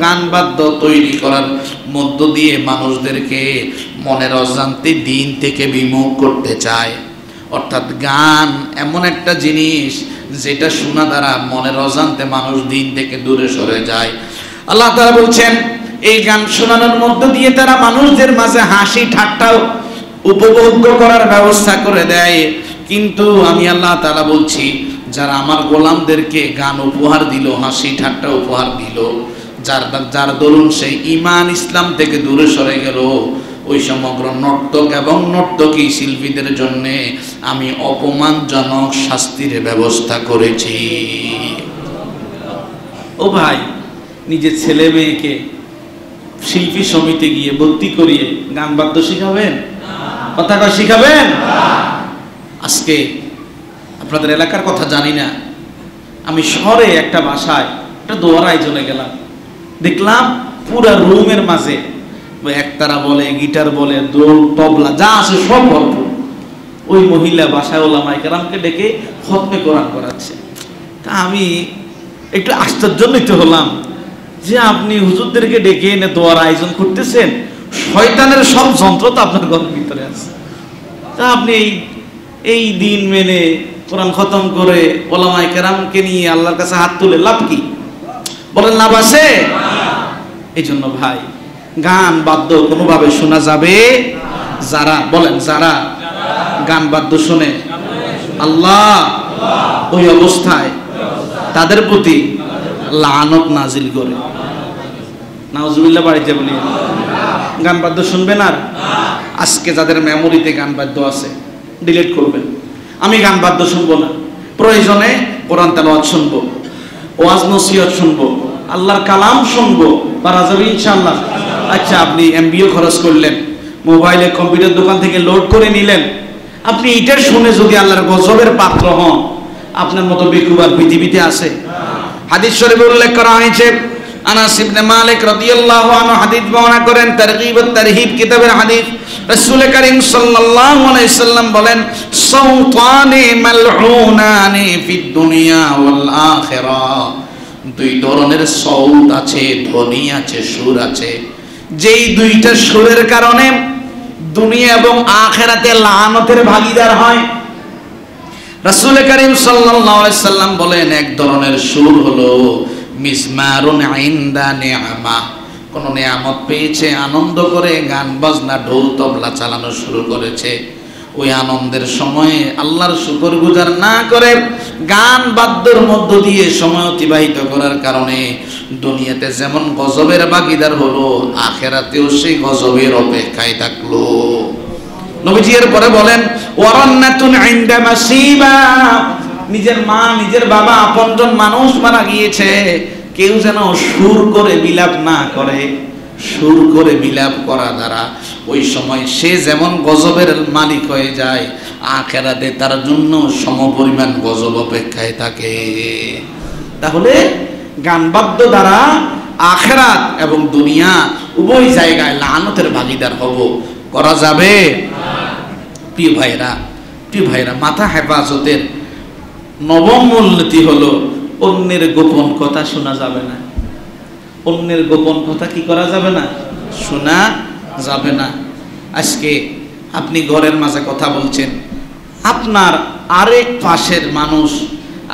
গান বাদ্য তৈরি করার মধ্য দিয়ে মানুষদেরকে মনের অজান্তে দিন থেকে বিমুখ করতে চায়। অর্থাৎ গান এমন একটা জিনিস যেটা শোনা দ্বারা মনের অজান্তে মানুষ দিন থেকে দূরে সরে যায়। আল্লাহ তাআলা বলছেন, এই গান শোনানোর মধ্য দিয়ে তারা মানুষদের মাঝে হাসি ঠাট্টাও উপভোগ্য করার ব্যবস্থা করে দেয়। কিন্তু আমি আল্লাহ তাআলা বলছি, যারা আমার গোলামদেরকে গান উপহার দিল, হাসি ঠাট্টা উপহার দিল, যার দরুন সেই ঈমান ইসলাম থেকে দূরে সরে গেল, ওই সমগ্র নর্তক এবং নর্তকী শিল্পীদের জন্য আমি অপমানজনক শাস্তির ব্যবস্থা করেছি। ও ভাই, নিজের ছেলে মেয়েকে শিল্পী সমিতি গিয়ে ভর্তি করিয়ে গান বাদ্য শিখাবেন? কথা কয় শিখাবেন? আজকে আপনাদের এলাকার কথা জানি না, আমি শহরে একটা বাসায় একটা দোয়ার আয়োজনে গেলাম, দেখলাম পুরা রুমের মাঝে একতারা বলে, গিটার বলে, দোল, তবলা যা আছে সব ভরপুর। ওই মহিলা বাসায় ওলামায়ে কেরামকে ডেকে খতমে কোরআন করাচ্ছে। তা আমি একটু আশ্চর্যান্বিত হলাম যে আপনি হুজুরদেরকে ডেকে এনে দোয়ার আয়োজন করতেছেন, শয়তানের সব যন্ত্র তো আপনার ঘরের ভিতরে আছে। তা আপনি এই দিন মেনে কোরআন খতম করে ওলামায়ে কেরামকে নিয়ে আল্লাহর কাছে হাত তুলে লাভ কি? বলেন লাভ আছে? এই জন্য ভাই, গান বাদ্য কোনোভাবে শোনা যাবে? যারা বলেন, যারা গান বাদ্য শুনে আল্লাহ ওই অবস্থায় তাদের প্রতি লানত নাজিল করে। নাউজুবিল্লাহ বাড়িতে বলি, গান বাদ্য শুনবেন আর? আজকে যাদের মেমোরিতে গান বাদ্য আছে ডিলিট করবেন। আমি গান বাদ্য শুনবো না, প্রয়োজনে কোরআন তেলাওয়াত শুনবো, ওয়াজ নসিহত শুনবো, আল্লাহর কালাম শুনবো, পারা যাবে ইনশাআল্লাহ। আচ্ছা, আপনি এমবিও খরচ করলেন, মোবাইলে কম্পিউটার দোকান থেকে লোড করে নিলেন, আপনি এটা শুনে যদি আল্লাহর গজবের পাত্র হন, আপনার মতো বেকুব আর পৃথিবীতে আছে? হাদিস শরীফে উল্লেখ করা হয়েছে, আনাস ইবনে মালিক রাদিয়াল্লাহু আনহু হাদিস বর্ণনা করেন, তারগীব ও তারহিব কিতাবের হাদিস। রাসূল করিম সাল্লাল্লাহু আলাইহি সাল্লাম বলেন, সাওতানি মালউনানি ফিদ দুনিয়া ওয়াল আখিরাহ। দুই ধরনের সৌত আছে, ধ্বনি আছে, সুর আছে, যেই দুইটা সুরের কারণে দুনিয়া এবং আখিরাতে লানতের ভাগীদার হয়। রাসূল করিম সাল্লাল্লাহু আলাইহি সাল্লাম বলেন, এক ধরনের সুর হলো মিজমারুন ইনদা নিআমা, কোন নিয়ামত পেয়েছে, আনন্দ করে গান বাজনা ঢোল তবলা চালানো শুরু করেছে, ওই আনন্দের সময়ে আল্লাহর শুকরগুজার না করে গান বাদ্যর মধ্য দিয়ে সময় অতিবাহিত করার কারণে দুনিয়াতে যেমন গজবের ভাগীদার হলো, আখিরাতেও সেই গজবের অপেক্ষায় থাকলো। নবীজি এর পরে বলেন, ওয়ারান্নাতুন ইনদা মাসিবা, নিজের মা, নিজের বাবা, আপনজন মানুষ মারা গিয়েছে, কেউ যেন সুর করে বিলাপ না করে। সুর করে বিলাপ করা দ্বারা ওই সময় সে যেমন গজবের মালিক হয়ে যায়, আখিরাতে তার জন্য সমপরিমাণ গজব অপেক্ষায় থাকে। তাহলে গানবাদ্য দ্বারা আখিরাত এবং দুনিয়া উভয় জায়গায় লানতের ভাগীদার হব, করা যাবে? প্রিয় ভাইরা, মাথা হেফাজতের নবম মূলনীতি হলো অন্যের গোপন কথা শোনা যাবে না। অন্যের গোপন কথা কি করা যাবে না? শোনা যাবে না। আজকে আপনি ঘরের মাঝে কথা বলছেন, আপনার আরেক পাশের মানুষ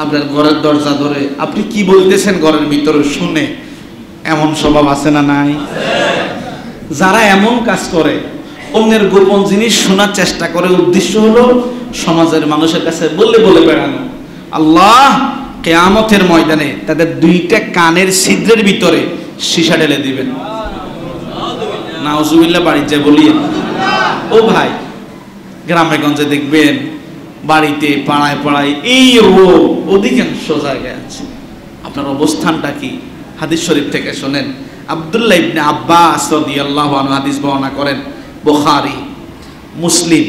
আপনার ঘরের দরজা ধরে আপনি কি বলতেছেন ঘরের ভিতরে শুনে, এমন স্বভাব আছে না নাই? যারা এমন কাজ করে, অন্যের গোপন জিনিস শোনার চেষ্টা করে, উদ্দেশ্য হলো সমাজের মানুষের কাছে বলে বেড়ানো, আল্লাহ কিয়ামতের ময়দানে তাদের দুইটা কানের ছিদ্রের ভিতরে সীসা ঢেলে দিবেন। নাউজুবিল্লাহ। বাড়িতে বলি ও ভাই, গ্রামে গঞ্জে দেখবেন, বাড়িতে পাড়ায় এই রোগ অধিকাংশ জায়গায় আছে। আপনার অবস্থানটা কি? হাদিস শরীফ থেকে শোনেন। আব্দুল্লাহ ইবনে আব্বাস রাদিয়াল্লাহু আনহু হাদিস বর্ণনা করেন, বুখারী, মুসলিম,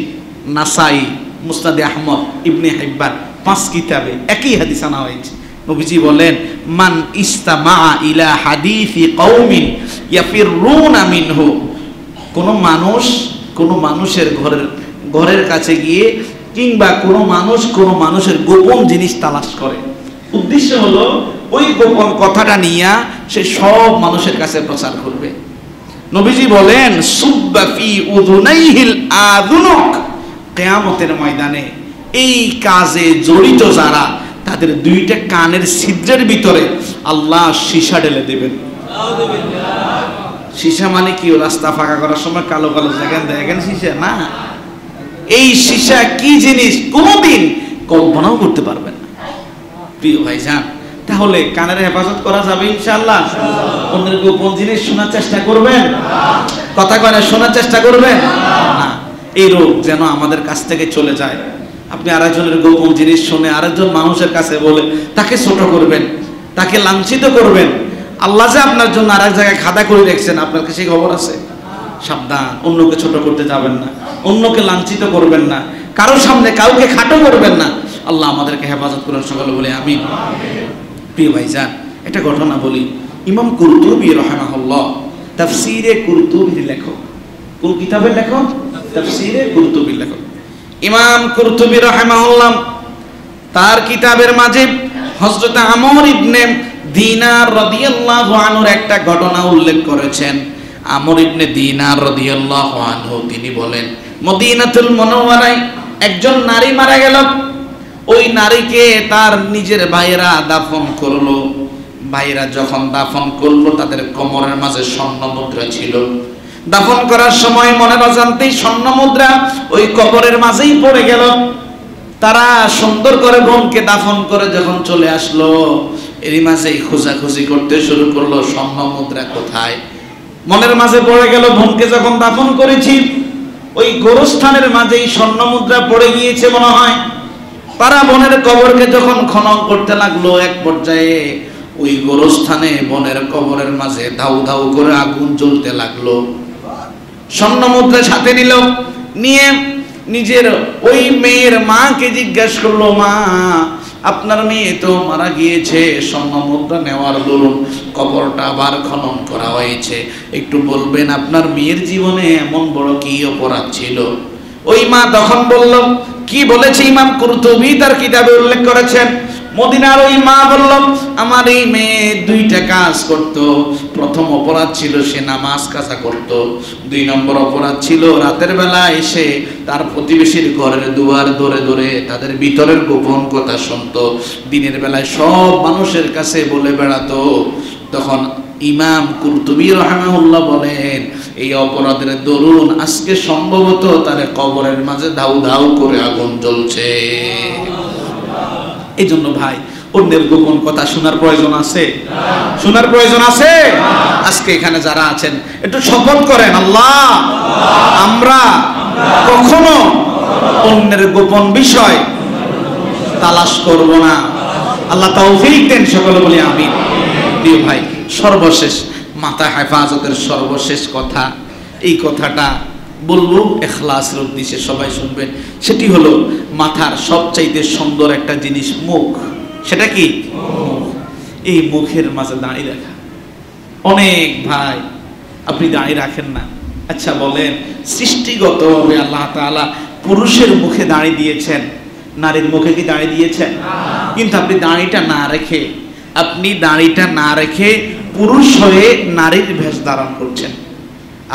নাসাই, মুসনাদে আহমদ, ইবনে হিব্বান, 5 কিতাবে একই হাদিস আনা হয়েছে। নবীজি বলেন, মান ইস্তামা ইলা হাদিসি কওমিন ইয়াফিরুনা মিনহু, কোন মানুষের ঘরের কাছে গিয়ে কিংবা কোন মানুষের গোপন জিনিস তালাশ করে, উদ্দেশ্য হলো ওই গোপন কথাটা নিয়ে সে সব মানুষের কাছে প্রচার করবে। নবীজি বলেন, সুব্বা ফি উযুনাইহিল আযুনুক, কিয়ামতের ময়দানে এই কাজে জড়িত যারা, তাদের দুইটা কানের ছিদ্রের ভিতরে আল্লাহ সীসা ঢেলে দেবেন। সীসা মানে কি? রাস্তা ফাঁকা করার সময় কালো জায়গা দেখেন সীসা না, এই সীসা কি জিনিস কোনদিন কল্পনাও করতে পারবেন না। প্রিয় ভাইজান, তাহলে কানের হেফাজত করা যাবে ইনশাআল্লাহ? অন্যের গোপন জিনিস শোনার চেষ্টা করবেন? কথা কয় না, শোনার চেষ্টা করবেন না। এই রোগ যেন আমাদের কাছ থেকে চলে যায়। আপনি আরেকজনের গোপন জিনিস শুনে আরেকজন মানুষের কাছে বলে তাকে ছোট করবেন, তাকে লাঞ্ছিত করবেন। আল্লাহ যে আপনার জন্য আরেক জায়গায় খাদা করে রেখেছেন, আপনার কি সেই খবর আছে? সাবধান, অন্যকে ছোট করতে যাবেন না, অন্যকে লাঞ্ছিত করবেন না, কারোর সামনে কাউকে খাটো করবেন না। আল্লাহ আমাদেরকে হেফাজত করেন, সকলে বলে আমিন। প্রিয় ভাইজান, একটা ঘটনা বলি। ইমাম কুরতুবী রাহিমাহুল্লাহ, তাফসীরে কুরতুবীর লেখক। কোন কিতাবের লেখক? তাফসীরে কুরতুবীর লেখক ইমাম কুরতুবী রাহিমাহুল্লাহ তার কিতাবের মাঝে হযরত আমর ইবনে দিনার রাদিয়াল্লাহু আনহুর একটা ঘটনা উল্লেখ করেছেন। আমর ইবনে দিনার রাদিয়াল্লাহু আনহু তিনি বলেন, মদিনাতুল মুনাওয়ারায় একজন নারী মারা গেল। ওই নারীকে তার নিজের ভাইয়েরা দাফন করলো। ভাইয়েরা যখন দাফন করলো, তাদের কোমরের মাঝে স্বর্ণ মুদ্রা ছিল। দাফন করার সময় মনের অজান্তেই স্বর্ণ মুদ্রা ওই কবরের মাঝেই পড়ে গেল। তারা সুন্দর করে বোনকে দাফন করে যখন চলে আসলো, এরই মাঝেই খোঁজাখুঁজি করতে শুরু করলো, স্বর্ণ মুদ্রা কোথায়? মনের মাঝে পড়ে গেল, বোনকে যখন দাফন করেছি ওই গোরস্থানের মাঝেই স্বর্ণ মুদ্রা পড়ে গিয়েছে মনে হয়। তারা বোনের কবরকে যখন খনন করতে লাগলো, এক পর্যায়ে ওই গোরস্থানে বোনের কবরের মাঝে ধাউ ধাউ করে আগুন জ্বলতে লাগলো। স্বর্ণ মুদ্রা সাথে নিল, নিয়ে নিজের ওই মেয়ের মাকে জিজ্ঞাসা করলো, মা আপনার মেয়ে তো মারা গিয়েছে, স্বর্ণ মুদ্রা নেওয়ার দরুন কবরটা আবার খনন করা হয়েছে, একটু বলবেন আপনার মেয়ের জীবনে এমন বড় কি অপরাধ ছিল? ওই মা তখন বলল, কি বলেছে? ইমাম কুরতুবী তার কিতাবে উল্লেখ করেছেন, মদিনার ওই মা বলল, আমার এই মেয়ে 2টা কাজ করত। প্রথম অপরাধ ছিল সে নামাজ কাজা করত। 2 নম্বর অপরাধ ছিল রাতের বেলা এসে তার প্রতিবেশীর ঘরের দুয়ার ধরে ধরে তাদের ভিতরের গোপন কথা শুনতো। দিনের বেলায় সব মানুষের কাছে বলে বেড়াতো। তখন ইমাম কুরতুবী রাহিমাহুল্লাহ বলেন, এই অপরাধের দরুন আজকে সম্ভবত তার কবরের মাঝে ধাউ ধাউ করে আগুন জ্বলছে। এই জন্য ভাই, অন্যের গোপন কথা শোনার প্রয়োজন আছে? শোনার প্রয়োজন আছে? আজকে এখানে যারা আছেন একটু শপথ করেন, আল্লাহ আমরা কখনো অন্যের গোপন বিষয় তালাশ করব না। আল্লাহ তৌফিক দেন, সকলে বলি আমিন। প্রিয় ভাই, সর্বশেষ মাথা হেফাজতের সর্বশেষ কথা, এই কথাটা বলবো ইখলাসের উদ্দেশ্যে, সবাই শুনবেন। সেটি হলো মাথার সবচাইতে সুন্দর একটা জিনিস মুখ। সেটা কি? এই মুখের মাঝে দাঁড়িয়ে রাখা। অনেক ভাই আপনি দাঁড়িয়ে রাখেন না। আচ্ছা বলেন, সৃষ্টিগতভাবে আল্লাহ তাআলা পুরুষের মুখে দাঁড়িয়ে দিয়েছেন, নারীর মুখে কি দাঁড়িয়ে দিয়েছেন? কিন্তু আপনি দাঁড়িটা না রেখে পুরুষ হয়ে নারীর ভেষ ধারণ করছেন।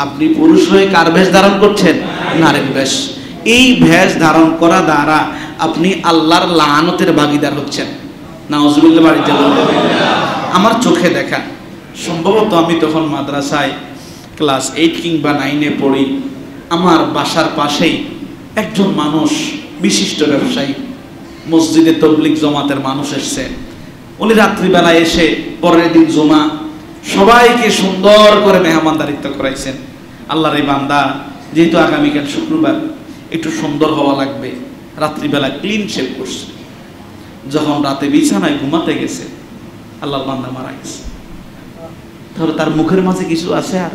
আপনি পুরুষ হয়ে কার ভেষ ধারণ করছেন? নারীর ভেষ। এই ভেষ ধারণ করা দ্বারা আপনি আল্লাহর লাআনতের ভাগীদার হচ্ছেন। নাউজুবিল্লাহ। বাড়িতে আমার চোখে দেখা, সম্ভবত আমি তখন মাদ্রাসায় ক্লাস 8 কিংবা 9-এ পড়ি। আমার বাসার পাশেই একজন মানুষ, বিশিষ্ট ব্যবসায়ী, মসজিদে তবলিগ জমাতের মানুষ এসছে। উনি রাত্রিবেলায় এসে পরের দিন জুমা সবাইকে সুন্দর করে মেহমানদারিত্ব করাইছেন। আল্লাহর এই বান্দা যেহেতু আগামীকাল শুক্রবার একটু সুন্দর হওয়া লাগবে, রাত্রিবেলা ক্লিন শেভ করছে। যখন রাতে বিছানায় ঘুমাতে গেছে, আল্লাহর বান্দা মারা গেছে। তাহলে তার মুখের মাঝে কিছু আছে? আর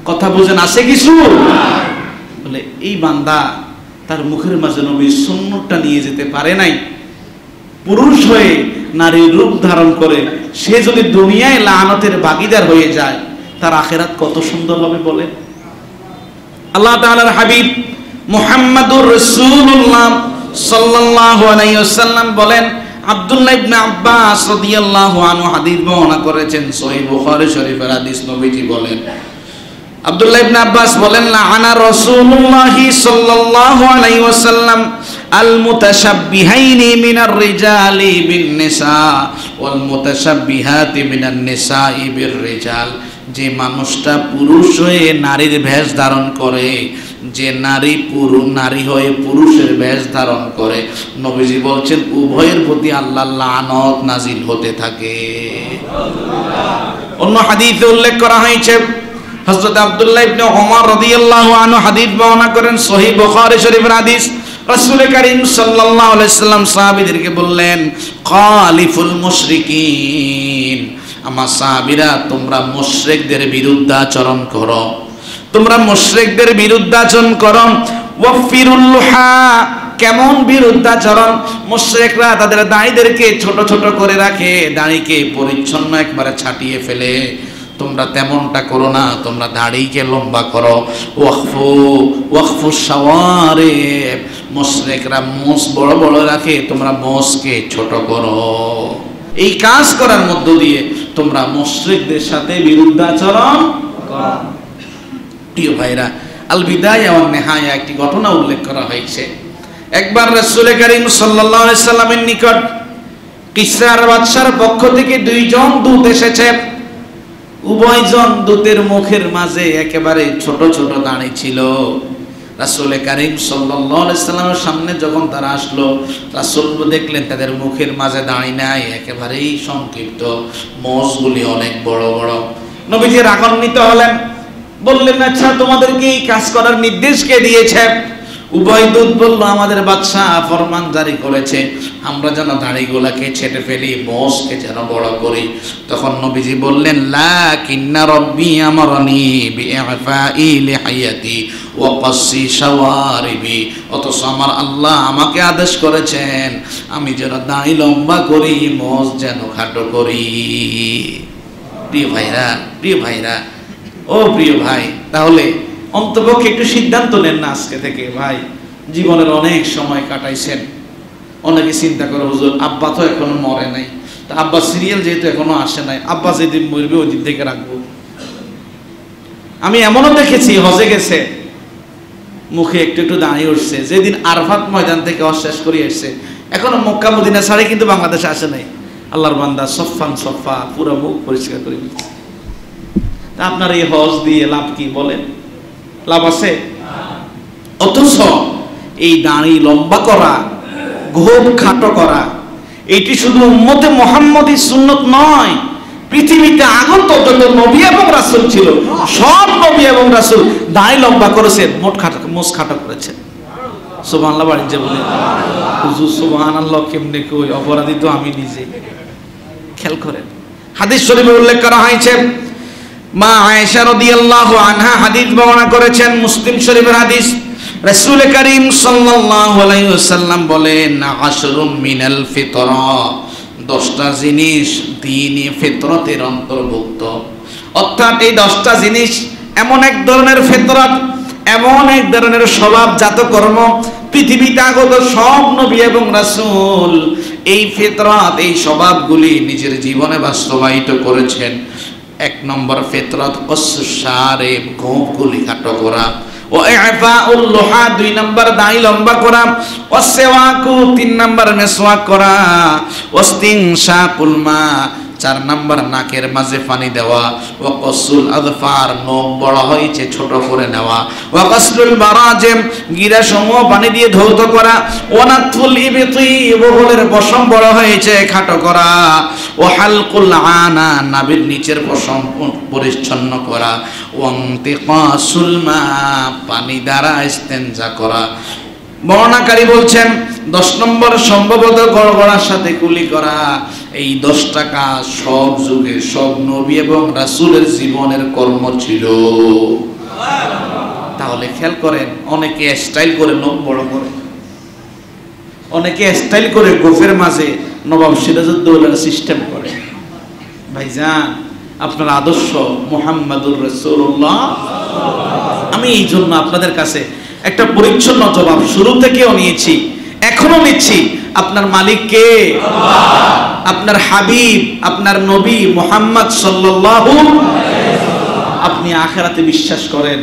কথা বুঝেন, আছে কিছু? বলে এই বান্দা তার মুখের মাঝে নবীর সুন্নতটা নিয়ে যেতে পারে নাই। পুরুষ হয়ে নারীর রূপ ধারণ করে সে যদি দুনিয়ায় লাআনতের ভাগীদার হয়ে যায়, তার আখিরাত কত সুন্দর হবে বলে। আল্লাহ তাআলার হাবিব মুহাম্মাদুর রাসূলুল্লাহ সাল্লাল্লাহু আলাইহি ওয়াসাল্লাম বলেন, আব্দুল্লাহ ইবনে আব্বাস রাদিয়াল্লাহু আনহু হাদিস বর্ণনা করেছেন, সহিহ বুখারী শরীফের হাদিস। নবীজি বলেন, আব্দুল্লাহ ইবনে আব্বাস বলেন, লাআনা রাসূলুল্লাহ সাল্লাল্লাহু আলাইহি ওয়াসাল্লাম আল মুতাশাব্বিহাইনি মিনার রিজালি বিন নিসা ওয়াল মুতাশাব্বিহাতি মিনান নিসাই বির রিজাল। যে মানুষটা পুরুষ হয়ে নারীর ভেষ ধারণ করে, যে নারী হয়ে পুরুষের ভেষ ধারণ করে, নবীজি বলছেন উভয়ের প্রতি আল্লাহর লানত নাজিল হতে থাকে। অন্য হাদিসে উল্লেখ করা হয়েছে, হযরত আব্দুল্লাহ ইবনে ওমর রাদিয়াল্লাহু আনহু হাদিস বর্ণনা করেন, সহিহ বুখারী শরীফের হাদিস। রাসূল কারীম সাল্লাল্লাহু আলাইহি সাল্লাম সাহাবীদেরকে বললেন, খালিফুল মুশরিকিন, আমার সাহাবীরা তোমরা মুশরিকদের বিরুদ্ধে আচরণ করো, তোমরা মুশরিকদের বিরুদ্ধাচরণ করো। ওয়াফিরুল লুহা, কেমন বিরুদ্ধাচরণ? মুশরিকরা তাদের দাড়িদেরকে ছোট ছোট করে রাখে, দাড়িকে পরিচ্ছন্ন একবারে ছাটিয়ে ফেলে। তোমরা তেমনটা করো না, তোমরা দাড়িকে লম্বা করো। ওয়াকফু শাওয়ারিব, মুশরিকরা মোষ বড় বড় রাখে, তোমরা মোষকে ছোট করো। এই কাজ করার মধ্য দিয়ে তোমরা মুশরিকদের সাথে বিরুদ্ধাচরণ করো। প্রিয় ভাইরা, আল বিদায়া ওয়ান নিহায়া একটি ঘটনা উল্লেখ করা হয়েছে। একবার রাসূল কারীম সাল্লাল্লাহু আলাইহি সাল্লামের নিকট কিসরার বাদশার পক্ষ থেকে 2 জন দূত এসেছে। উভয়জন দূতের মুখের মাঝে একেবারে ছোট ছোট দাড়ি ছিল। রাসূল কারীম সাল্লাল্লাহু আলাইহি সাল্লামের সামনে যখন তারা আসলো, রাসূল দেখলেন তাদের মুখের মাঝে দাড়ি নাই, একেবারেই সংক্ষিপ্ত, মোষগুলি অনেক বড় বড়। নবীজি রাগান্বিত হলেন, বললেন, আচ্ছা তোমাদেরকে এই কাজ করার নির্দেশ কে দিয়েছে? উভয় দূত বলল, আমাদের বাদশা ফরমান জারি করেছে আমরা যেন দাড়িগুলাকে ছেটে ফেলি, মোষকে যেন বড় করি। তখন নবীজি বললেন, লাকিন্না রাব্বি আমারনি বিইফাই লিহিয়াতি ওয়া কাসি শাওয়ারিবি, অথচ আমার আল্লাহ আমাকে আদেশ করেছেন আমি যেন দাড়ি লম্বা করি, মোষ যেন খাটো করি। প্রিয় ভাইরা, ও প্রিয় ভাই, তাহলে অন্তপক্ষে একটু সিদ্ধান্ত নেন না আজকে থেকে। ভাই, জীবনের অনেক সময় কাটাইছেন, অনেকে চিন্তা করে হুজুর আব্বা তো এখনো মরে নাই, তা আব্বা সিরিয়াল যেহেতু এখনো আসে নাই, আব্বা যেদিন মরবে ওই দিন থেকে রাখবো। আমি এমনও দেখেছি হজে গেছে, মুখে একটু একটু দাঁড়িয়ে উঠছে, যেদিন আরফাত ময়দান থেকে হজ শেষ করে এসছে, এখনো মক্কা মদিনা ছাড়ে কিন্তু বাংলাদেশে আসে নাই। আল্লাহর বান্দা সফান সফা পুরো মুখ পরিষ্কার করে দিচ্ছে। তা আপনার এই হজ দিয়ে লাভ কি বলেন? লাভ আছে? অথচ এই দাড়ি লম্বা করা, গোঁফ খাটো করা, এটি শুধু উম্মতে মুহাম্মদী সুন্নত নয়, পৃথিবীতে আগত যত নবী এবং রাসূল ছিল সব নবী এবং রাসূল দাড়ি লম্বা করেছেন, মোষ খাটো করেছেন। সুবহানাল্লাহ বাড়ি যে বলে হুজুর সুবহানাল্লাহ কেমনে কই, অপরাধী তো আমি নিজে। খেয়াল করেন, হাদিস শরীফে উল্লেখ করা হয়েছে, মা আয়েশা রাদিয়াল্লাহু আনহা হাদিস বর্ণনা করেছেন, মুসলিম শরীফের হাদিস। রাসূল করিম সাল্লাল্লাহু আলাইহি ওয়াসাল্লাম বলেন, আশরুম মিনাল ফিতরা, 10টা জিনিস দ্বীনি ফিতরতের অন্তর্ভুক্ত। অর্থাৎ এই 10টা জিনিস এমন এক ধরনের ফিতরত, এমন এক ধরনের স্বভাবজাত কর্ম, পৃথিবীতে আগত সব নবী এবং রাসূল এই ফিতরত, এই স্বভাবগুলি নিজের জীবনে বাস্তবায়িত করেছেন। 1 নম্বর ফিতরত কসুস শারিব, গোঁফগুলি কাটো করা। ও ইফাউল লুহা, 2 নম্বর দাড়ি লম্বা করা। ও সিওয়াকু, 3 নম্বর মিসওয়াক করা। ওয়াস্তিনশাকুল মা, 4 নম্বর নাকের মাঝে পানি দেওয়া। ও কসুল আযফার, নখ বড় হয়েছে ছোট করে নেওয়া। ও কসলুল বারাজিম, গিরা সমূহ পানি দিয়ে ধৌত করা। ও নাতফুল ইবতি, বগলের পশম বড় হয়েছে খাটো করা। ও হালকুল আনা, নাভির নিচের পশম পরিচ্ছন্ন করা। ও ইন্তিকাসুল মা, পানি দ্বারা ইস্তেনজা করা। বর্ণনাকারী বলছেন 10 নম্বর সম্ভবত গড়গড়ার সাথে কুলি করা। এই 10টা কাজ সব যুগে সব নবী এবং রাসূলের জীবনের কর্ম ছিল। তাহলে খেয়াল করেন, অনেকে স্টাইল করে নখ বড় করে, অনেকে স্টাইল করে গোফের মাঝে নবাব সিরাজউদ্দৌলার সিস্টেম করে। ভাইজান, আপনার আদর্শ মুহাম্মাদুর রাসূলুল্লাহ। আমি এই জন্য আপনাদের কাছে একটা পরিচ্ছন্ন জবাব শুরু থেকেও নিয়েছি, এখনো নিচ্ছি। আপনার মালিক কে? আল্লাহ। আপনার হাবিব, আপনার নবী মুহাম্মদ সাল্লাল্লাহু আলাইহি ওয়াসাল্লাম। আপনি আখিরাতে বিশ্বাস করেন,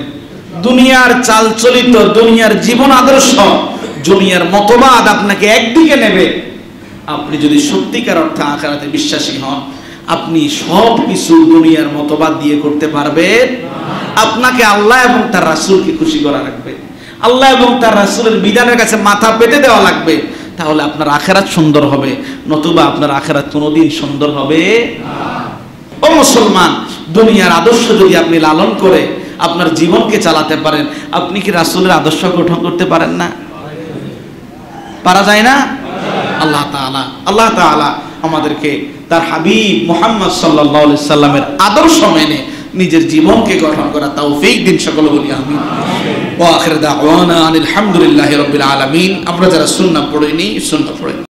দুনিয়ার চালচলিত, দুনিয়ার জীবন আদর্শ, দুনিয়ার মতবাদ আপনাকে একদিকে নেবে। আপনি যদি সত্যিকার অর্থে আখিরাতে বিশ্বাসী হন, আপনি সব কিছু দুনিয়ার মতবাদ দিয়ে করতে পারবেন। আপনাকে আল্লাহ এবং তার রাসূলকে খুশি করা লাগবে, আল্লাহ এবং তার রাসূলের বিধানের কাছে মাথা পেতে দেওয়া লাগবে। তাহলে আপনার আখিরাত সুন্দর হবে, নতুবা আপনার আখিরাত কোনোদিন সুন্দর হবে না। ও মুসলমান, দুনিয়ার আদর্শ যদি আপনি লালন করে আপনার জীবনকে চালাতে পারেন, আপনি কি রাসূলের আদর্শ গঠন করতে পারেন না? পারা যায় না? আল্লাহ তাআলা আমাদেরকে তার হাবিব মুহাম্মদ সাল্লাল্লাহু আলাইহি সাল্লামের আদর্শ মেনে নিজের জীবনকে গঠন করা তৌফিক দিন। সকলে বলি আমিন। ওয়া আখির দাওয়ানা আলহামদুলিল্লাহি রাব্বিল আলামিন। আমরা যারা সুন্নাহ পড়িনি, সুন্নাহ পড়ে